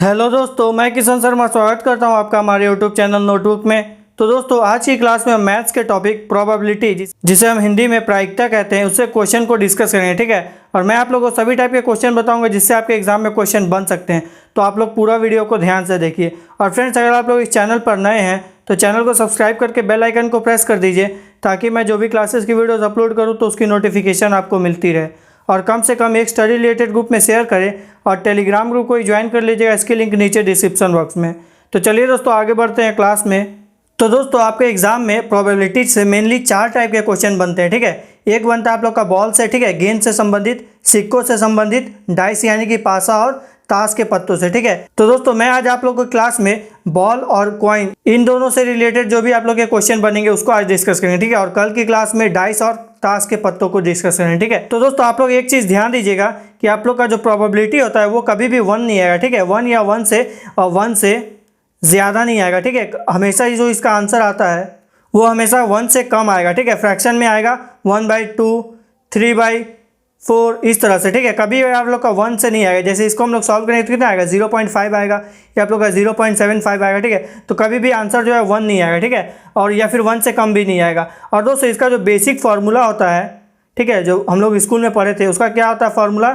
Hello दोस्तों, मैं किशन शर्मा स्वागत करता हूं आपका हमारे यूट्यूब चैनल नोटबुक में। तो दोस्तों, आज की क्लास में हम मैथ्स के टॉपिक प्रोबेबिलिटी जिसे हम हिंदी में प्रायिकता कहते हैं उससे क्वेश्चन को डिस्कस करेंगे, ठीक है। और मैं आप लोगों को सभी टाइप के क्वेश्चन बताऊंगा जिससे आपके एग्जाम में क्वेश्चन बन सकते हैं। तो आप लोग पूरा वीडियो को ध्यान से देखिए। और फ्रेंड्स, अगर आप लोग इस चैनल पर नए हैं तो चैनल को सब्सक्राइब करके बेल आइकन को प्रेस कर दीजिए ताकि मैं जो भी क्लासेस की वीडियोज़ अपलोड करूँ तो उसकी नोटिफिकेशन आपको मिलती रहे। और कम से कम एक स्टडी रिलेटेड ग्रुप में शेयर करें और टेलीग्राम ग्रुप को ज्वाइन कर लीजिएगा। इसकी लिंक नीचे डिस्क्रिप्शन बॉक्स में। तो चलिए दोस्तों, आगे बढ़ते हैं क्लास में। तो दोस्तों, आपके एग्जाम में प्रोबेबिलिटी से मेनली 4 टाइप के क्वेश्चन बनते हैं, ठीक है। एक बनता है आप लोग का बॉल से, ठीक है, गेंद से संबंधित, सिक्कों से संबंधित, डाइस यानी कि पासा और ताश के पत्तों से, ठीक है। तो दोस्तों, मैं आज आप लोग को क्लास में बॉल और कॉइन इन दोनों से रिलेटेड जो भी आप लोग के क्वेश्चन बनेंगे उसको आज डिस्कस करेंगे, ठीक है। और कल की क्लास में डाइस और ताश के पत्तों को डिस्कस करेंगे, ठीक है। तो दोस्तों, आप लोग एक चीज़ ध्यान दीजिएगा कि आप लोग का जो प्रोबेबिलिटी होता है वो कभी भी 1 नहीं आएगा, ठीक है। 1 या 1 से ज़्यादा नहीं आएगा, ठीक है। हमेशा ही जो इसका आंसर आता है वो हमेशा 1 से कम आएगा, ठीक है। फ्रैक्शन में आएगा 1/2, 3/4 इस तरह से, ठीक है। कभी आप लोग का 1 से नहीं आएगा। जैसे इसको हम लोग सॉल्व करेंगे तो कितना आएगा, 0.5 आएगा या आप लोग का 0.75 आएगा, ठीक है। तो कभी भी आंसर जो है 1 नहीं आएगा, ठीक है। और या फिर 1 से कम भी नहीं आएगा। और दोस्तों, इसका जो बेसिक फार्मूला होता है, ठीक है, जो हम लोग स्कूल में पढ़े थे, उसका क्या होता है formula,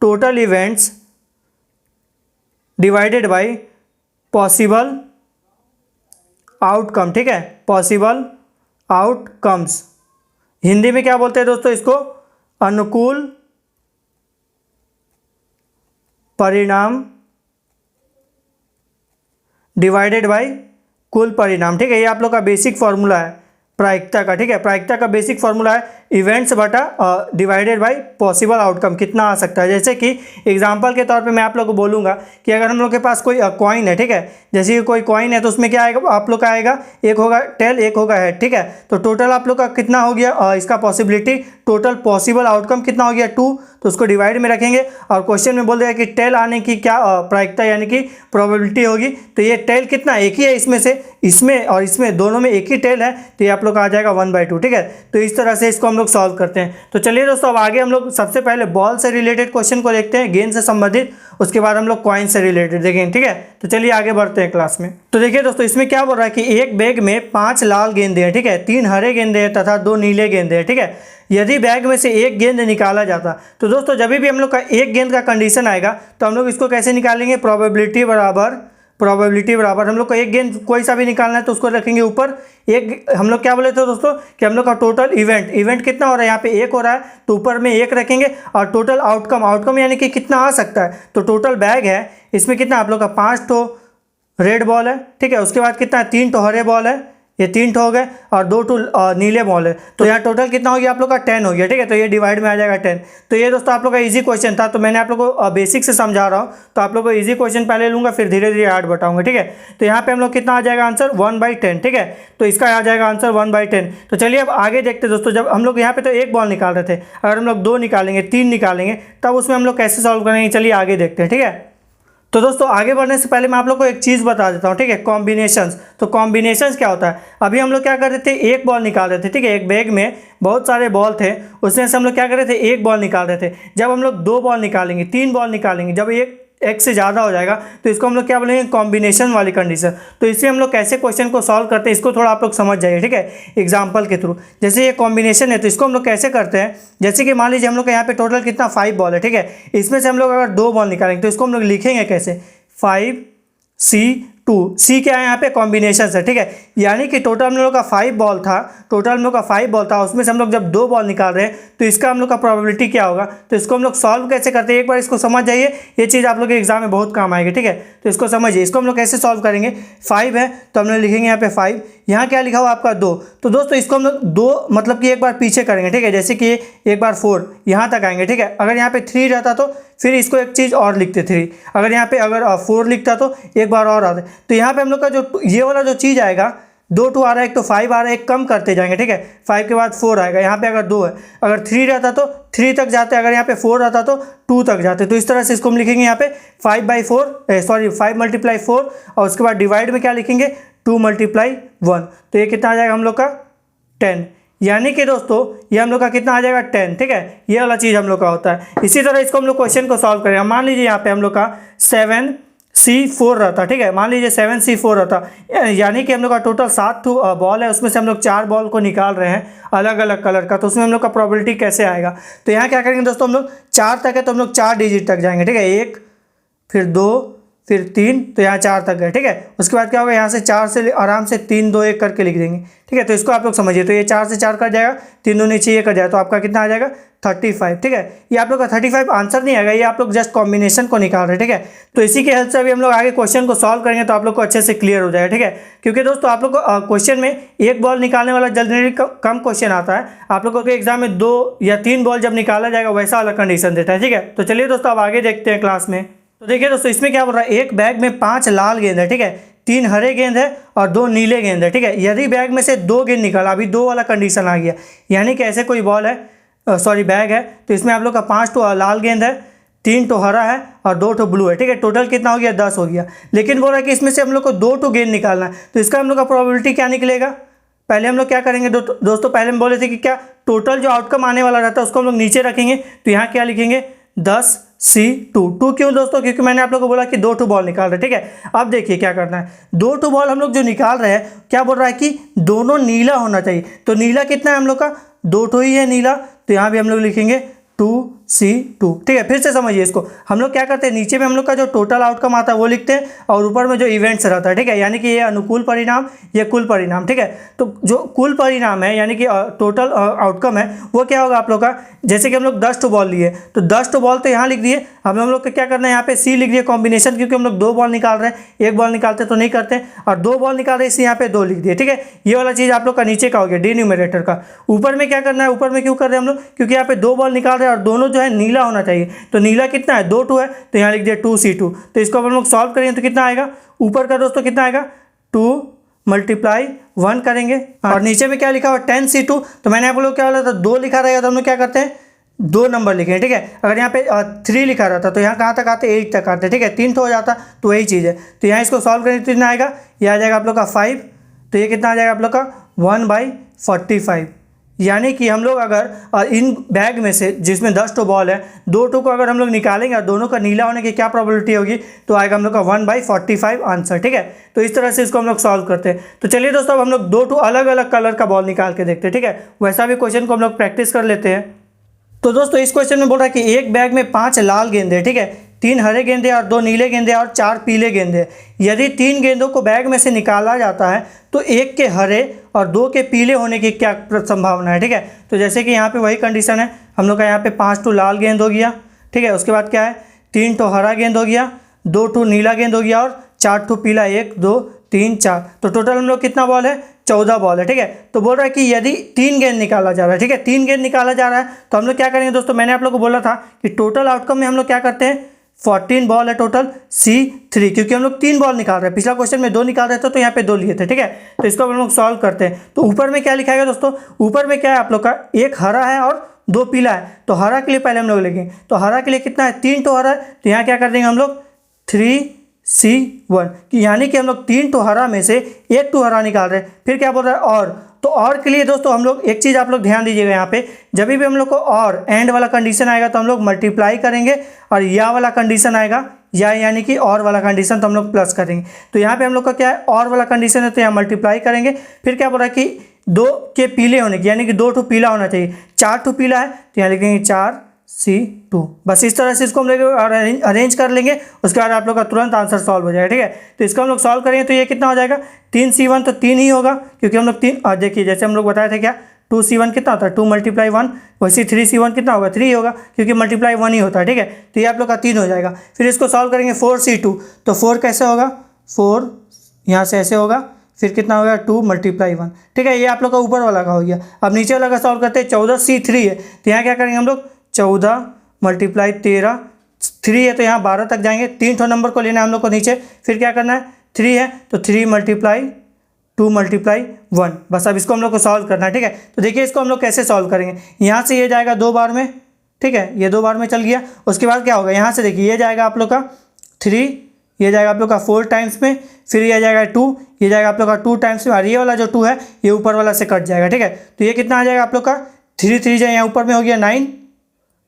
total events divided by possible outcome, ठीक है। पॉसिबल आउटकम्स हिंदी में क्या बोलते हैं दोस्तों, इसको अनुकूल परिणाम डिवाइडेड बाय कुल परिणाम, ठीक है। ये आप लोग का बेसिक फार्मूला है प्रायिकता का, ठीक है। प्रायिकता का बेसिक फार्मूला है इवेंट्स बटा डिवाइडेड बाय पॉसिबल आउटकम, कितना आ सकता है। जैसे कि एग्जांपल के तौर पे मैं आप लोग को बोलूँगा कि अगर हम लोग के पास कोई कॉइन है, ठीक है, जैसे कि कोई कॉइन है तो उसमें क्या आएगा आप लोग का आएगा, एक होगा टेल, एक होगा हेड, ठीक है। तो टोटल आप लोग का कितना हो गया, इसका पॉसिबिलिटी टोटल पॉसिबल आउटकम कितना हो गया 2। तो उसको डिवाइड में रखेंगे और क्वेश्चन में बोल देगा कि टेल आने की क्या प्रायिकता यानी कि प्रोबेबिलिटी होगी। तो ये टेल कितना, एक ही है इसमें से, इसमें और इसमें दोनों में एक ही टेल है, तो ये आप लोग का आ जाएगा 1/2, ठीक है। तो इस तरह से इसको हम लोग सॉल्व करते हैं। तो चलिए दोस्तों, अब आगे हम लोग सबसे पहले बॉल से रिलेटेड क्वेश्चन को देखते हैं, गेंद से संबंधित, उसके बाद हम लोग कॉइन से रिलेटेड देखेंगे, ठीक है। तो चलिए आगे बढ़ते हैं क्लास में। तो देखिए दोस्तों, इसमें क्या बोल रहा है कि एक बैग में 5 लाल गेंदे हैं, ठीक है, 3 हरे गेंदे हैं तथा 2 नीले गेंदे हैं, ठीक है। यदि बैग में से एक गेंद निकाला जाता, तो दोस्तों जब भी हम लोग का एक गेंद का कंडीशन आएगा तो हम लोग इसको कैसे निकालेंगे, प्रोबेबिलिटी बराबर हम लोग को एक गेंद कोई सा भी निकालना है तो उसको रखेंगे ऊपर। एक हम लोग क्या बोले थे दोस्तों कि हम लोग का टोटल इवेंट कितना हो रहा है, यहाँ पे 1 हो रहा है तो ऊपर में 1 रखेंगे। और टोटल आउटकम यानी कि कितना आ सकता है, तो टोटल बैग है इसमें कितना आप लोग का 5 ठो रेड बॉल है, ठीक है। उसके बाद कितना 3 ठो हरे बॉल है, ये 3 ठो हो गए, और 2 ठो नीले बॉल है। तो यहाँ टोटल कितना हो गया आप लोग का 10 हो गया, ठीक है। तो ये डिवाइड में आ जाएगा 10। तो ये दोस्तों आप लोग का इजी क्वेश्चन था, तो मैंने आप लोग को बेसिक से समझा रहा हूँ। तो आप लोग को इजी क्वेश्चन पहले लूँगा, फिर धीरे धीरे हार्ड बताऊँगा, ठीक है। तो यहाँ पे हम लोग कितना आ जाएगा आंसर 1/10, ठीक है। तो इसका आ जाएगा आंसर 1/10। तो चलिए अब आगे देखते हैं दोस्तों, जब हम लोग यहाँ पे तो एक बॉल निकाल रहे थे, अगर हम लोग 2 निकालेंगे, 3 निकालेंगे, तब उसमें हम लोग कैसे सॉल्व करेंगे, चलिए आगे देखते हैं, ठीक है। तो दोस्तों, आगे बढ़ने से पहले मैं आप लोग को एक चीज़ बता देता हूँ, ठीक है, कॉम्बिनेशंस। तो कॉम्बिनेशंस क्या होता है, अभी हम लोग क्या कर रहे थे, एक बॉल निकाल रहे थे, ठीक है। एक बैग में बहुत सारे बॉल थे, उसमें से हम लोग क्या कर रहे थे, एक बॉल निकाल रहे थे। जब हम लोग 2 बॉल निकालेंगे, 3 बॉल निकालेंगे, जब एक से ज़्यादा हो जाएगा तो इसको हम लोग क्या बोलेंगे, कॉम्बिनेशन वाली कंडीशन। तो इससे हम लोग कैसे क्वेश्चन को सॉल्व करते हैं इसको थोड़ा आप लोग समझ जाइए, ठीक है, एग्जांपल के थ्रू। जैसे ये कॉम्बिनेशन है तो इसको हम लोग कैसे करते हैं, जैसे कि मान लीजिए हम लोग का यहाँ पे टोटल कितना 5 बॉल है, ठीक है। इसमें से हम लोग अगर 2 बॉल निकालेंगे तो इसको हम लोग लिखेंगे कैसे, 5C2, सी क्या है यहाँ पे, कॉम्बिनेशन है, ठीक है। यानी कि टोटल हम लोग का 5 बॉल था, उसमें से हम लोग जब 2 बॉल निकाल रहे हैं तो इसका हम लोग का प्रोबेबिलिटी क्या होगा। तो इसको हम लोग सॉल्व कैसे करते हैं, एक बार इसको समझ जाइए, ये चीज़ आप लोग के एग्जाम में बहुत काम आएगी, ठीक है। तो इसको समझिए, इसको हम लोग कैसे सॉल्व करेंगे, 5 है तो हम लोग लिखेंगे यहाँ पे 5, यहाँ क्या लिखा हुआ आपका 2। तो दोस्तों इसको हम लोग 2 मतलब कि एक बार पीछे करेंगे, ठीक है। जैसे कि एक बार 4 यहाँ तक आएंगे, ठीक है। अगर यहाँ पे 3 रहता तो फिर इसको एक चीज़ और लिखते 3, अगर यहाँ पे अगर 4 लिखता तो एक बार और आते। तो यहाँ पे हम लोग का जो ये वाला जो चीज़ आएगा, 2 2 आ रहा है, एक तो 5 आ रहा है, एक कम करते जाएंगे, ठीक है। 5 के बाद 4 आएगा, यहाँ पे अगर 2 है, अगर 3 रहता तो 3 तक जाते, अगर यहाँ पे 4 रहता तो 2 तक जाते। तो इस तरह से इसको हम लिखेंगे यहाँ पे 5 × 4 और उसके बाद डिवाइड में क्या लिखेंगे 2 × 1। तो ये कितना आ जाएगा हम लोग का 10, यानी कि दोस्तों ये हम लोग का कितना आ जाएगा 10, ठीक है। ये वाला चीज़ हम लोग का होता है। इसी तरह इसको हम लोग क्वेश्चन को सॉल्व करेंगे। मान लीजिए यहाँ पे हम लोग का 7 C4 रहता, ठीक है, मान लीजिए 7C4 रहता, यानी कि हम लोग का टोटल 7 बॉल है, उसमें से हम लोग 4 बॉल को निकाल रहे हैं अलग अलग कलर का, तो उसमें हम लोग का प्रोबेबिलिटी कैसे आएगा। तो यहाँ क्या करेंगे दोस्तों, हम लोग 4 तक है तो हम लोग 4 डिजिट तक जाएंगे, ठीक है, 1 फिर 2 फिर 3, तो यहाँ 4 तक गए, ठीक है। उसके बाद क्या होगा, यहाँ से 4 से आराम से 3 2 1 करके लिख देंगे, ठीक है। तो इसको आप लोग समझिए, तो ये 4 से 4 कट जाएगा, 3 2 6 कट जाएगा, तो आपका कितना आ जाएगा 35, ठीक है। ये आप लोग का 35 आंसर नहीं आएगा, ये आप लोग जस्ट कॉम्बिनेशन को निकाल रहे हैं, ठीक है। तो इसी के हेल्प से अभी हम लोग आगे क्वेश्चन को सॉल्व करेंगे तो आप लोग को अच्छे से क्लियर हो जाएगा, ठीक है। क्योंकि दोस्तों आप लोग को क्वेश्चन में एक बॉल निकालने वाला जनरली कम क्वेश्चन आता है, आप लोगों के एग्जाम में 2 या 3 बॉल जब निकाला जाएगा वैसा अलग कंडीशन देता है, ठीक है। तो चलिए दोस्तों अब आगे देखते हैं क्लास में। तो देखिए दोस्तों इसमें क्या बोल रहा है, एक बैग में 5 लाल गेंद है, ठीक है, 3 हरे गेंद है और 2 नीले गेंद है, ठीक है। यदि बैग में से 2 गेंद निकाला, अभी 2 वाला कंडीशन आ गया, यानी कि ऐसे कोई बॉल है बैग है, तो इसमें आप लोग का 5 तो लाल गेंद है, 3 तो हरा है और 2 तो ब्लू है, ठीक है। टोटल कितना हो गया 10 हो गया। लेकिन बोल रहा है कि इसमें से हम लोग को 2 तो गेंद निकालना है, तो इसका हम लोग का प्रोबेबिलिटी क्या निकलेगा। पहले हम लोग क्या करेंगे दोस्तों, पहले हम बोले थे कि क्या टोटल जो आउटकम आने वाला रहता है उसको हम लोग नीचे रखेंगे, तो यहाँ क्या लिखेंगे 10C2। क्यों दोस्तों, क्योंकि मैंने आप लोगों को बोला कि 2 बॉल निकाल रहे, ठीक है। अब देखिए क्या करना है, 2 बॉल हम लोग जो निकाल रहे हैं, क्या बोल रहा है कि दोनों नीला होना चाहिए। तो नीला कितना है हम लोग का, 2 ही है नीला, तो यहाँ भी हम लोग लिखेंगे 2C2, ठीक है। फिर से समझिए इसको, हम लोग क्या करते हैं, नीचे में हम लोग का जो टोटल आउटकम आता है वो लिखते हैं और ऊपर में जो इवेंट्स रहता है, ठीक है, यानी कि ये अनुकूल परिणाम, ये कुल परिणाम, ठीक है। तो जो कुल परिणाम है यानी कि टोटल आउटकम है वो क्या होगा आप लोग का, जैसे कि हम लोग 10 बॉल लिए तो 10 बॉल तो यहाँ लिख दिए, हम लोग को क्या करना है यहाँ पे C लिख दिए कॉम्बिनेशन, क्योंकि हम लोग 2 बॉल निकाल रहे हैं, 1 बॉल निकालते तो नहीं करते, और 2 बॉल निकाल रहे हैं इसलिए यहाँ पे 2 लिख दिए, ठीक है। ये वाला चीज़ आप लोग का नीचे का हो गया डिन्यूमरेटर का। ऊपर में क्या करना है, ऊपर में क्यों कर रहे हैं हम लोग, क्योंकि यहाँ पे 2 बॉल निकाल रहे हैं और दोनों जो है नीला होना चाहिए, तो नीला कितना है 2 है, तो यहाँ लिख दिया 2C2। तो इसको हम लोग सॉल्व करेंगे तो कितना आएगा, ऊपर का दोस्तों कितना आएगा 2 × 1 करेंगे, और नीचे में क्या लिखा हुआ 10C2। तो मैंने आप लोग क्या बोला था 2 लिखा रहेगा तो हम लोग क्या करते हैं 2 नंबर लिखें, ठीक है। अगर यहाँ पे 3 लिखा रहता तो यहाँ कहाँ तक आते 8 तक आते, ठीक है, 3 तो हो जाता, तो वही चीज़ है। तो यहाँ इसको सॉल्व करेंगे तो कितना आएगा, ये आ जाएगा आप लोग का 5, तो ये कितना आ जाएगा आप लोग का 1/45। यानी कि हम लोग अगर इन बैग में से जिसमें 10 बॉल है 2 को अगर हम लोग निकालेंगे और दोनों का नीला होने की क्या प्रोबेबिलिटी होगी, तो आएगा हम लोग का 1/45 आंसर, ठीक है। तो इस तरह से इसको हम लोग सॉल्व करते हैं। तो चलिए दोस्तों अब हम लोग 2 अलग अलग कलर का बॉल निकाल के देखते हैं, ठीक है। वैसा भी क्वेश्चन को हम लोग प्रैक्टिस कर लेते हैं। तो दोस्तों इस क्वेश्चन में बोल रहा है कि एक बैग में 5 लाल गेंदे, ठीक है, 3 हरे गेंदे और 2 नीले गेंदे और 4 पीले गेंदे। यदि 3 गेंदों को बैग में से निकाला जाता है तो 1 के हरे और 2 के पीले होने की क्या संभावना है, ठीक है। तो जैसे कि यहाँ पे वही कंडीशन है, हम लोग का यहाँ पे 5 लाल गेंद हो गया, ठीक है। उसके बाद क्या है 3 हरा गेंद हो गया, 2 नीला गेंद हो गया और 4 पीला, 1 2 3 4। तो टोटल हम लोग कितना बॉल है 14 बॉल है, ठीक है। तो बोल रहा है कि यदि 3 गेंद निकाला जा रहा है, ठीक है, 3 गेंद निकाला जा रहा है तो हम लोग क्या करेंगे दोस्तों, मैंने आप लोग को बोला था कि टोटल आउटकम में हम लोग क्या करते हैं 14 बॉल है टोटल C3, क्योंकि हम लोग 3 बॉल निकाल रहे हैं, पिछला क्वेश्चन में 2 निकाल रहे थे तो यहाँ पे 2 लिए थे, ठीक है। तो इसको हम लोग सॉल्व करते हैं। तो ऊपर में क्या लिखा है दोस्तों, ऊपर में क्या है आप लोग का 1 हरा है और 2 पीला है। तो हरा के लिए पहले हम लोग लेंगे, तो हरा के लिए कितना है 3 हरा है, तो यहाँ क्या कर देंगे हम लोग 3C1, कि यानी कि हम लोग 3 हरा में से 1 हरा निकाल रहे हैं। फिर क्या बोल रहा है और के लिए दोस्तों हम लोग एक चीज़ आप लोग ध्यान दीजिएगा, यहाँ पे जब भी हम लोग को और एंड वाला कंडीशन आएगा तो हम लोग मल्टीप्लाई करेंगे, और या वाला कंडीशन आएगा या यानी कि और वाला कंडीशन तो हम लोग प्लस करेंगे। तो यहाँ पे हम लोग का क्या है और वाला कंडीशन है तो यहाँ मल्टीप्लाई करेंगे। फिर क्या बोल रहा है कि 2 के पीले होने की, यानी कि 2 पीला होना चाहिए, 4 पीला है तो यहाँ लिखेंगे 4C2। बस इस तरह से इसको हम लोग अरेंज कर लेंगे, उसके बाद आप लोग का तुरंत आंसर सॉल्व हो जाएगा, ठीक है। तो इसको हम लोग सॉल्व करेंगे तो ये कितना हो जाएगा 3C1, तो 3 ही होगा क्योंकि हम लोग 3, देखिए जैसे हम लोग बताए थे क्या 2C1 कितना होता है 2 × 1, वैसे 3C1 कितना होगा 3 होगा क्योंकि मल्टीप्लाई 1 ही होता है, ठीक है। तो ये आप लोग का 3 हो जाएगा। फिर इसको सॉल्व करेंगे 4C2, तो 4 कैसे होगा 4 यहाँ से ऐसे होगा, फिर कितना होगा 2 × 1, ठीक है। ये आप लोग का ऊपर वाला का हो गया। अब नीचे वाला का सॉल्व करते हैं 14C3 है, तो यहाँ क्या करेंगे हम लोग 14 × 13, 3 है तो यहाँ 12 तक जाएंगे, 3 नंबर को लेना है हम लोग को नीचे। फिर क्या करना है 3 है तो 3 × 2 × 1, बस अब इसको हम लोग को सॉल्व करना है, ठीक है। तो देखिए इसको हम लोग कैसे सॉल्व करेंगे, यहाँ से ये जाएगा 2 बार में, ठीक है, ये 2 बार में चल गया। उसके बाद क्या होगा यहाँ से देखिए ये जाएगा आप लोग का 3, ये जाएगा आप लोग का 4 टाइम्स में, फिर ये जाएगा 2, ये जाएगा आप लोग का 2 टाइम्स में, और ये वाला जो 2 है ये ऊपर वाला से कट जाएगा, ठीक है। तो ये कितना आ जाएगा आप लोग का 3 जाए, यहाँ ऊपर में हो गया 9,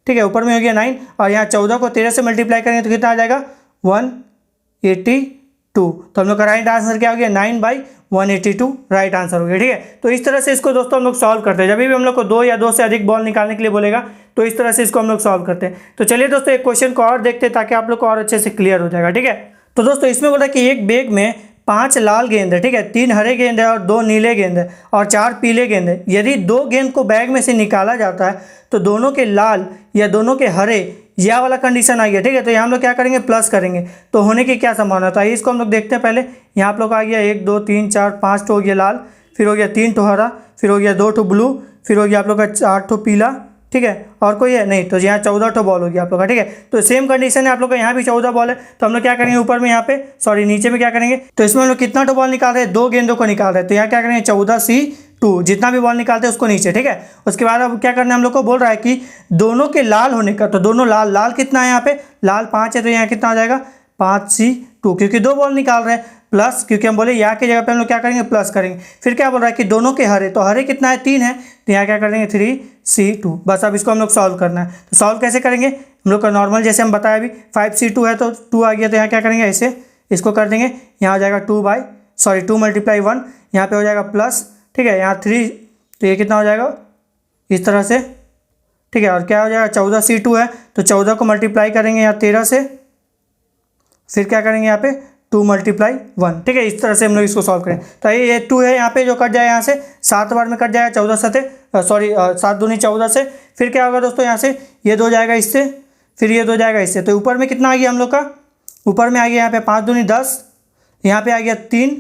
ठीक है, ऊपर में हो गया 9, और यहाँ 14 को 13 से मल्टीप्लाई करेंगे तो कितना आ जाएगा 1 182। तो हम लोग का राइट आंसर क्या हो गया, 9/182 राइट आंसर हो गया। ठीक है, तो इस तरह से इसको दोस्तों हम लोग सॉल्व करते हैं। जब भी हम लोग को 2 या 2 से अधिक बॉल निकालने के लिए बोलेगा तो इस तरह से इसको हम लोग सॉल्व करते हैं। तो चलिए दोस्तों एक क्वेश्चन को और देखते हैं ताकि आप लोग को और अच्छे से क्लियर हो जाएगा। ठीक है, तो दोस्तों इसमें बोला कि एक बैग में 5 लाल गेंद है, ठीक है, 3 हरे गेंद है और 2 नीले गेंद है और 4 पीले गेंद है। यदि 2 गेंद को बैग में से निकाला जाता है तो दोनों के लाल या दोनों के हरे, यह वाला कंडीशन आ गया। ठीक है, तो यहाँ हम लोग क्या करेंगे, प्लस करेंगे, तो होने की क्या संभावना था इसको हम लोग देखते हैं। पहले यहाँ आप लोग आ गया 1 2 3 4 5 ठो हो गया लाल, फिर हो गया 3 ठो हरा, फिर हो गया 2 ठो ब्लू, फिर हो गया आप लोग का 4 ठो पीला। ठीक है, और कोई है नहीं, तो यहाँ 14 ठो बॉल हो गया आप लोग का। ठीक है, तो सेम कंडीशन है आप लोग का, यहाँ भी 14 बॉल है। तो हम लोग क्या करेंगे, ऊपर में यहाँ पे सॉरी नीचे में क्या करेंगे, तो इसमें हम लोग कितना ठो बॉल निकाल रहे हैं, 2 गेंदों को निकाल रहे हैं। तो यहाँ क्या करेंगे 14C2, जितना भी बॉल निकालते हैं उसको नीचे। ठीक है, उसके बाद अब क्या करना है, हम लोग को बोल रहा है कि दोनों के लाल होने का, तो दोनों लाल, लाल कितना है यहाँ पे, लाल 5 है, तो यहाँ कितना हो जाएगा 5C2, क्योंकि 2 बॉल निकाल रहे हैं, प्लस क्योंकि हम बोले यहाँ की जगह पे हम लोग क्या करेंगे, प्लस करेंगे। फिर क्या बोल रहा है कि दोनों के हरे, तो हरे कितना है 3 है, तो यहाँ क्या करेंगे 3C2। बस अब इसको हम लोग सॉल्व करना है। तो सॉल्व कैसे करेंगे, हम लोग का नॉर्मल जैसे हम बताया अभी 5C2 है तो 2 आ गया, तो यहाँ क्या करेंगे ऐसे इसको कर देंगे। यहाँ हो जाएगा 2 × 1, यहाँ पे हो जाएगा प्लस। ठीक है, यहाँ 3, तो ये कितना हो जाएगा इस तरह से। ठीक है, और क्या हो जाएगा 14C2 है तो 14 को मल्टीप्लाई करेंगे यहाँ 13 से, फिर क्या करेंगे यहाँ पे 2 × 1। ठीक है, इस तरह से हम लोग इसको सॉल्व करें। तो ये 2 है यहाँ पे जो कट जाएगा यहाँ से 7 बार में कट जाएगा 14 7 दूनी 14 से। फिर क्या होगा दोस्तों, यहाँ से ये 2 जाएगा इससे, फिर ये 2 जाएगा इससे, तो ऊपर में कितना आ गया हम लोग का, ऊपर में आ गया यहाँ पे 5 दूनी 10, यहाँ पे आ गया 3,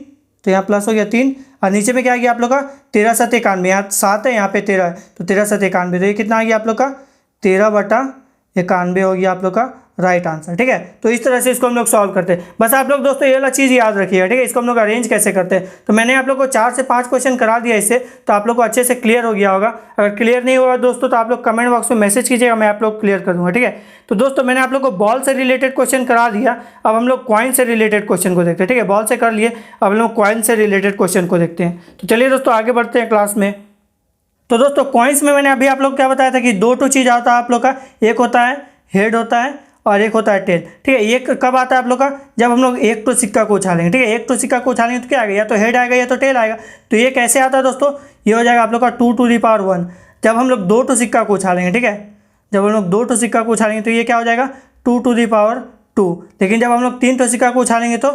तो यहाँ प्लस हो गया 3, और नीचे में क्या आ गया आप लोग का 13 7 91, यहाँ 7 है यहाँ पे 13 है, तो 13 7 91, तो ये कितना आ गया आप लोग का 13/91 हो गया आप लोग का राइट आंसर। ठीक है, तो इस तरह से इसको हम लोग सॉल्व करते हैं। बस आप लोग दोस्तों ये वाला चीज़ याद रखिएगा। ठीक है, इसको हम लोग अरेंज कैसे करते हैं, तो मैंने आप लोग को 4 से 5 क्वेश्चन करा दिया इससे, तो आप लोग को अच्छे से क्लियर हो गया होगा। अगर क्लियर नहीं होगा दोस्तों तो आप लोग कमेंट बॉक्स में मैसेज कीजिएगा, मैं आप लोग क्लियर कर दूँगा। ठीक है, तो दोस्तों मैंने आप लोग को बॉल से रिलेटेड क्वेश्चन करा दिया, अब हम लोग कॉइन से रिलेटेड क्वेश्चन को देखते हैं। ठीक है, बॉल से कर लिए, अब हम लोग कॉइन से रिलेटेड क्वेश्चन को देखते हैं। तो चलिए दोस्तों आगे बढ़ते हैं क्लास में। तो दोस्तों कॉइन्स में मैंने अभी आप लोग क्या बताया था कि 2 चीज़ आता है आप लोग का, एक होता है हेड होता है और एक होता है टेल। ठीक है, ये कब आता है आप लोग का, जब हम लोग 1 सिक्का को उछालेंगे। ठीक है, 1 सिक्का को उछालेंगे तो क्या आएगा, या तो हेड आएगा या तो टेल आएगा। तो ये कैसे आता है दोस्तों, ये हो जाएगा आप लोग का 2 जब हम लोग 2 सिक्का को उछालेंगे। ठीक है, जब हम लोग 2 सिक्का को उछालेंगे तो ये क्या हो जाएगा 2 लेकिन जब हम लोग 3 सिक्का को उछालेंगे तो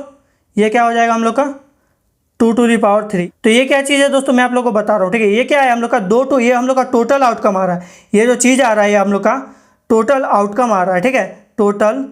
ये क्या हो जाएगा हम लोग का 2 तो ये क्या चीज़ है दोस्तों, मैं आप लोग को बता रहा हूँ। ठीक है, ये क्या है हम लोग का 2 ये हम लोग का टोटल आउटकम आ रहा है। ये जो चीज़ आ रहा है हम लोग का टोटल आउटकम आ रहा है। ठीक है, टोटल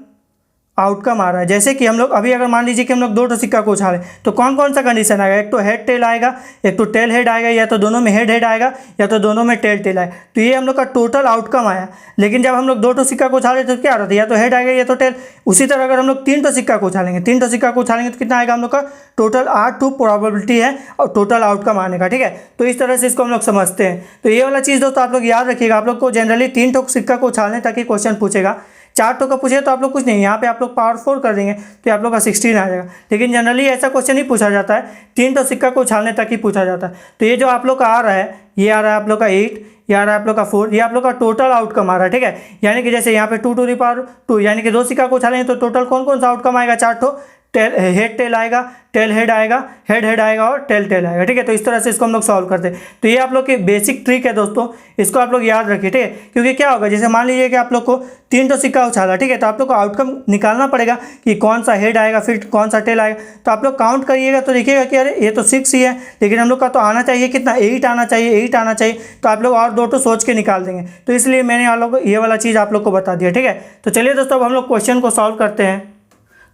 आउटकम आ रहा है। जैसे कि हम लोग अभी अगर मान लीजिए कि हम लोग 2 सिक्का को उछालें तो कौन कौन सा कंडीशन आएगा, एक तो हेड टेल आएगा, एक तो टेल हेड आएगा, या तो दोनों में हेड आएगा या तो दोनों में टेल टेल आएगा। तो ये हम लोग का टोटल आउटकम आया। लेकिन जब हम लोग 2 सिक्का को उछाले तो क्या आ रहा था, या तो हेड आएगा या तो टेल। उसी तरह अगर हम लोग 3 सिक्का को उछालेंगे, 3 सिक्का को उछालेंगे तो कितना आएगा हम लोग का टोटल 8 प्रोबेबिलिटी है और टोटल आउटकम आने का। ठीक है, तो इस तरह से इसको हम लोग समझते हैं। तो ये वाला चीज़ दोस्तों आप लोग याद रखिएगा। आप लोग को जनरली 3 सिक्का को उछालने ताकि क्वेश्चन पूछेगा, 4 का पूछे तो आप लोग कुछ नहीं, यहाँ पे आप लोग पावर 4 कर देंगे तो आप लोग का 16 आ जाएगा। लेकिन जनरली ऐसा क्वेश्चन ही पूछा जाता है, 3 सिक्का को उछालने तक ही पूछा जाता है। तो ये जो आप लोग का आ रहा है, ये आ रहा है आप लोग का 8, ये आ रहा है आप लोग का 4, ये आप लोग का टोटल आउटकम आ रहा है। ठीक है, यानी कि जैसे यहाँ पे 2 यानी कि 2 सिक्का को उछालेंगे तो टोटल कौन कौन सा आउटकम आएगा, 4 टेल हेड टेल आएगा, टेल हेड आएगा, हेड आएगा और टेल टेल आएगा। ठीक है, तो इस तरह से इसको हम लोग सॉल्व करते हैं। तो ये आप लोग की बेसिक ट्रिक है दोस्तों, इसको आप लोग याद रखिए। ठीक है, क्योंकि क्या होगा, जैसे मान लीजिए कि आप लोग को 3 सिक्का उछाला। ठीक है, तो आप लोग को आउटकम निकालना पड़ेगा कि कौन सा हेड आएगा फिर कौन सा टेल आएगा। तो आप लोग काउंट करिएगा तो देखिएगा कि अरे ये तो 6 ही है, लेकिन हम लोग का तो आना चाहिए कितना 8 आना चाहिए, 8 आना चाहिए। तो आप लोग और 2 सोच के निकाल देंगे। तो इसलिए मैंने आप लोग को ये वाला चीज़ आप लोग को बता दिया। ठीक है, तो चलिए दोस्तों अब हम लोग क्वेश्चन को सॉल्व करते हैं।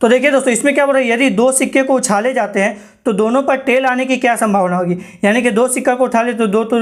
तो देखिए दोस्तों इसमें क्या बोल रहा है, यदि 2 सिक्के को उछाले जाते हैं तो दोनों पर टेल आने की क्या संभावना होगी। यानी कि 2 सिक्का को उछाले तो 2 2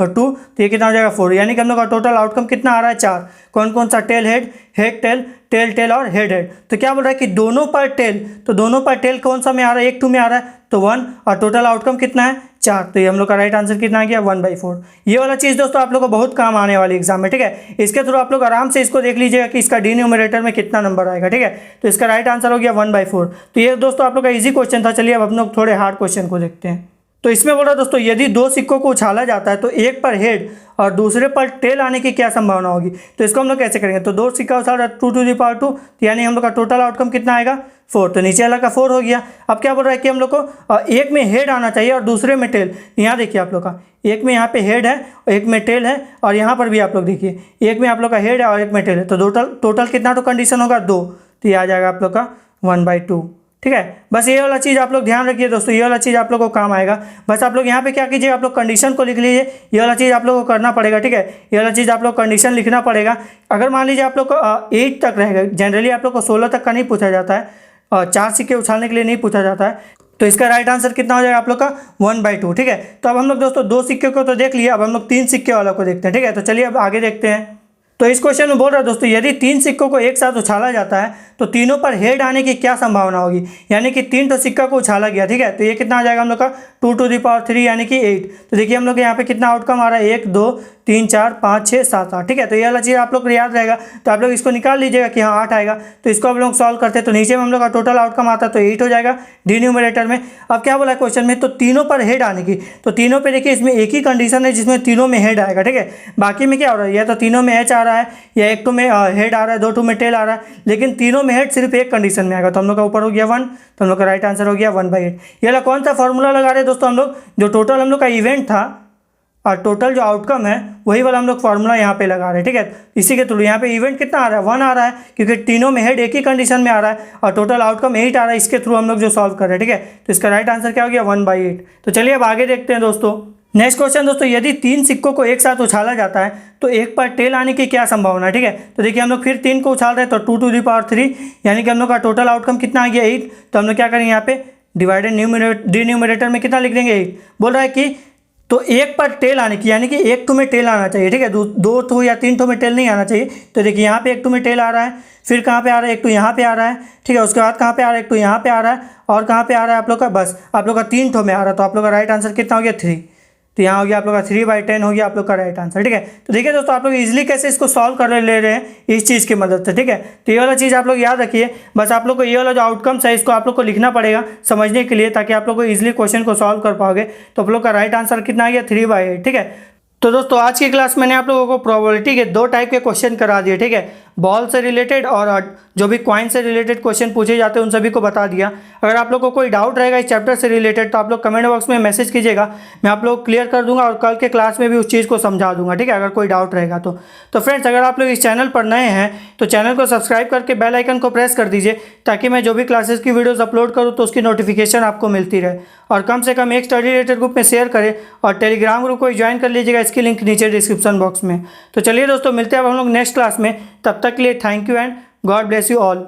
तो ये कितना हो जाएगा 4। यानी कि हम लोग का टोटल आउटकम कितना आ रहा है 4। कौन कौन सा tail head, head tail, tail tail और हेड हेड। तो क्या बोल रहा है कि दोनों पर टेल, तो दोनों पर टेल कौन सा में आ रहा है, 1 2 में आ रहा है तो 1, और टोटल आउटकम कितना है 4। तो ये हम लोग का राइट आंसर कितना आ गया 1/4। ये वाला चीज़ दोस्तों आप लोग को बहुत काम आने वाली एग्जाम में। ठीक है, इसके थ्रू आप लोग आराम से इसको देख लीजिएगा कि इसका डिनोमिनेटर में कितना नंबर आएगा। ठीक है, तो इसका राइट आंसर हो गया 1/4। तो ये दोस्तों आप लोग का इजी क्वेश्चन था। चलिए अब हम लोग थोड़े हार्ड क्वेश्चन को देखते हैं। तो इसमें बोल रहा है दोस्तों यदि दो सिक्कों को उछाला जाता है तो एक पर हेड और दूसरे पर टेल आने की क्या संभावना होगी। तो इसको हम लोग कैसे करेंगे, तो दो सिक्का उछाल रहा है 2 to the power 2, यानी हम लोग का टोटल आउटकम कितना आएगा 4, तो नीचे वाला का 4 हो गया। अब क्या बोल रहा है कि हम लोग को एक में हेड आना चाहिए और दूसरे में टेल। यहाँ देखिए आप लोग का एक में यहाँ पे हेड है, एक में टेल है, और यहाँ पर भी आप लोग देखिए एक में आप लोग का हेड है और एक में टेल है, तो टोटल कितना तो कंडीशन होगा 2, तो ये आ जाएगा आप लोग का 1/2। ठीक है, बस ये वाला चीज़ आप लोग ध्यान रखिए दोस्तों, ये वाला चीज़ आप लोग को काम आएगा। बस आप लोग यहाँ पे क्या कीजिए, आप लोग कंडीशन को लिख लीजिए, ये वाला चीज़ आप लोग को करना पड़ेगा। ठीक है, ये वाला चीज़ आप लोग कंडीशन लिखना पड़ेगा। अगर मान लीजिए आप लोग को 8 तक रहेगा, जनरली आप लोग को 16 तक का नहीं पूछा जाता है, 4 सिक्के उछालने के लिए नहीं पूछा जाता है, तो इसका राइट आंसर कितना हो जाएगा आप लोग का 1/2। ठीक है, तो अब हम लोग दोस्तों 2 सिक्के को तो देख लिया, अब हम लोग 3 सिक्के वाला को देखते हैं। ठीक है, तो चलिए अब आगे देखते हैं। तो इस क्वेश्चन में बोल रहा है दोस्तों यदि 3 सिक्कों को एक साथ उछाला जाता है तो तीनों पर हेड आने की क्या संभावना होगी, यानी कि 3 तो सिक्का को उछाला गया। ठीक है, तो ये कितना आ जाएगा हम लोग का 2 to the power 3 यानी कि 8। तो देखिए हम लोग यहाँ पे कितना आउटकम आ रहा है 1 2 3 4 5 6 7 8। ठीक है, तो ये वाला चीज़ आप लोग को याद रहेगा, तो आप लोग इसको निकाल लीजिएगा कि हाँ 8 आएगा। तो इसको आप लोग सॉल्व करते हैं तो नीचे में हम लोग का टोटल आउटकम आता है तो 8 हो जाएगा डिन्यूमरेटर में। अब क्या बोला है क्वेश्चन में, तो तीनों पर हेड आने की, तो तीनों पे देखिए इसमें एक ही कंडीशन है जिसमें तीनों में हेड आएगा। ठीक है, बाकी में क्या हो रहा है, या तो तीनों में एच आ रहा है, या एक 2 में हेड आ रहा है, 2 2 में टेल आ रहा है, लेकिन तीनों में हेड सिर्फ एक कंडीशन में आएगा। तो हम लोग का ऊपर हो गया 1, तो हम लोग का राइट आंसर हो गया 1/8। ये वाला कौन सा फॉर्मूला लगा रहे हैं दोस्तों हम लोग, जो टोटल हम लोग का इवेंट था और टोटल जो आउटकम है वही वाला हम लोग फार्मूला यहाँ पे लगा रहे हैं। ठीक है, इसी के थ्रू यहाँ पे इवेंट कितना आ रहा है 1 आ रहा है, क्योंकि तीनों में हेड एक ही कंडीशन में आ रहा है, और टोटल आउटकम 8 आ रहा है, इसके थ्रू हम लोग जो सॉल्व कर रहे हैं। ठीक है, तो इसका राइट आंसर क्या हो गया 1/8। तो चलिए अब आगे देखते हैं दोस्तों। नेक्स्ट क्वेश्चन दोस्तों, यदि 3 सिक्कों को एक साथ उछाला जाता है तो एक पर टेल आने की क्या संभावना है। ठीक है, तो देखिए हम लोग फिर 3 को उछाल रहे हैं तो 2 to the power 3, यानी कि हम लोग का टोटल आउटकम कितना आ गया 8। तो हम लोग क्या करेंगे यहाँ पे डिवाइडेड डिन्यूमरेटर में कितना लिख देंगे 8। बोल रहा है कि तो एक पर टेल आने की, यानी कि एक 2 में टेल आना चाहिए। ठीक है, 2 2 या 3 2 में टेल नहीं आना चाहिए। तो देखिए यहाँ पे एक 2 में टेल आ रहा है, फिर कहाँ पे आ रहा है, एक 2 यहाँ पे आ रहा है। ठीक है, उसके बाद कहाँ पे आ रहा है, एक 2 यहाँ पे आ रहा है, और कहाँ पे आ रहा है आप लोग का, बस आप लोग का 3 2 में आ रहा है। तो आप लोग का राइट आंसर कितना हो गया 3। तो यहाँ हो गया आप लोग का 3/10 हो गया आप लोग का राइट आंसर। ठीक है, तो देखिए दोस्तों आप लोग इजीली कैसे इसको सॉल्व कर ले रहे हैं इस चीज़ की मदद से। ठीक है, तो ये वाला चीज़ आप लोग याद रखिए, बस आप लोग को ये वाला जो आउटकम्स है इसको आप लोग को लिखना पड़ेगा समझने के लिए, ताकि आप लोग को इजीली क्वेश्चन को सॉल्व कर पाओगे। तो आप लोग का राइट आंसर कितना आ गया 3/8। ठीक है, तो दोस्तों आज की क्लास मैंने आप लोगों को प्रोबेबिलिटी के 2 टाइप के क्वेश्चन करा दिए। ठीक है, बॉल से रिलेटेड और जो भी कॉइन से रिलेटेड क्वेश्चन पूछे जाते हैं उन सभी को बता दिया। अगर आप लोग को कोई डाउट रहेगा इस चैप्टर से रिलेटेड तो आप लोग कमेंट बॉक्स में मैसेज कीजिएगा, मैं आप लोग क्लियर कर दूंगा और कल के क्लास में भी उस चीज़ को समझा दूंगा। ठीक है, अगर कोई डाउट रहेगा तो फ्रेंड्स अगर आप लोग इस चैनल पर नए हैं तो चैनल को सब्सक्राइब करके बेल आइकन को प्रेस कर दीजिए, ताकि मैं जो भी क्लासेस की वीडियोज़ अपलोड करूँ तो उसकी नोटिफिकेशन आपको मिलती रहे। और कम से कम एक स्टडी रिलेटेड ग्रुप में शेयर करें और टेलीग्राम ग्रुप को ज्वाइन कर लीजिएगा, इसकी लिंक नीचे डिस्क्रिप्शन बॉक्स में। तो चलिए दोस्तों मिलते हैं अब हम लोग नेक्स्ट क्लास में, तब तक के लिए thank you and God bless you all.